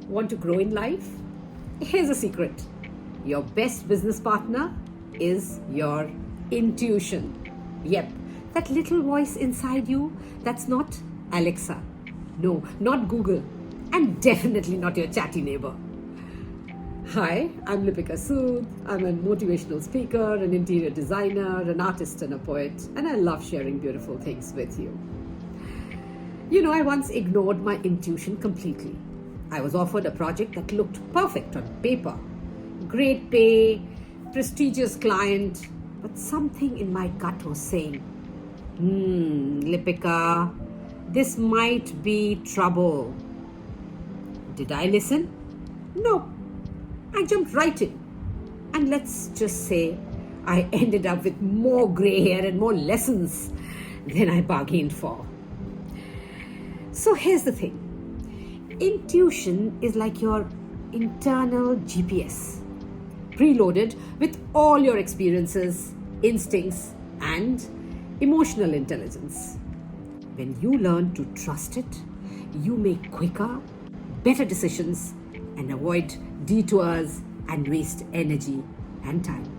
Want to grow in life? Here's a secret. Your best business partner is your intuition. Yep, that little voice inside you that's not Alexa. No, not Google. And definitely not your chatty neighbor. Hi, I'm Lipika Sud. I'm a motivational speaker, an interior designer, an artist and a poet, and I love sharing beautiful things with you. I once ignored my intuition completely. I was offered a project that looked perfect on paper. Great pay, prestigious client, but something in my gut was saying, Lipika, this might be trouble. Did I listen? No. I jumped right in. And let's just say I ended up with more grey hair and more lessons than I bargained for. So here's the thing. Intuition is like your internal GPS, preloaded with all your experiences, instincts, and emotional intelligence. When you learn to trust it, you make quicker, better decisions and avoid detours and waste energy and time.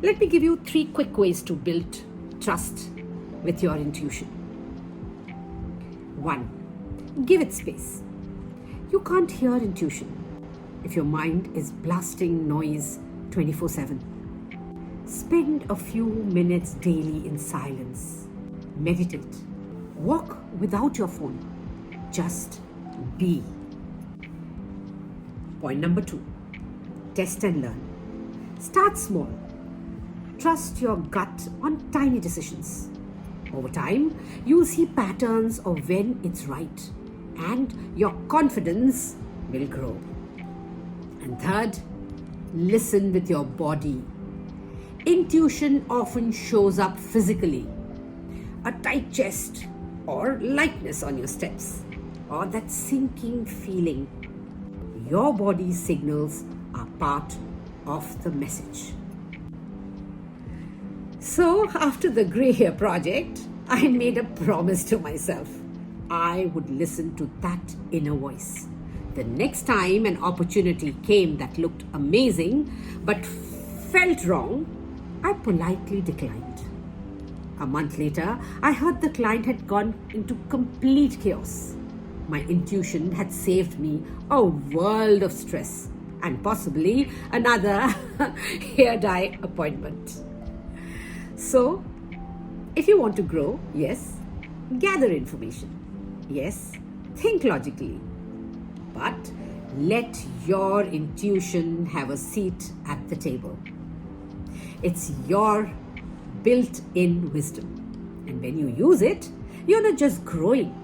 Let me give you 3 quick ways to build trust with your intuition. 1. Give it space. You can't hear intuition if your mind is blasting noise 24/7. Spend a few minutes daily in silence. Meditate. Walk without your phone. Just be. Point number 2. Test and learn. Start small. Trust your gut on tiny decisions. Over time, you'll see patterns of when it's right, and your confidence will grow. And third, listen with your body. Intuition often shows up physically. A tight chest, or lightness on your steps, or that sinking feeling. Your body's signals are part of the message. So, after the grey hair project, I made a promise to myself. I would listen to that inner voice. The next time an opportunity came that looked amazing but felt wrong, I politely declined. A month later, I heard the client had gone into complete chaos. My intuition had saved me a world of stress and possibly another hair dye appointment. So, if you want to grow, yes, gather information. Yes, think logically. But let your intuition have a seat at the table. It's your built-in wisdom. And when you use it, you're not just growing.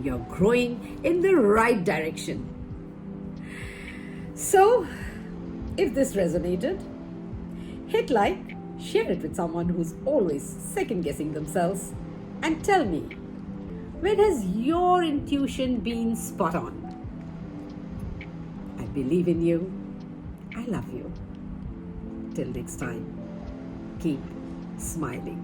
You're growing in the right direction. So, if this resonated, hit like, share it with someone who's always second-guessing themselves, and tell me, when has your intuition been spot on? I believe in you. I love you. Till next time, keep smiling.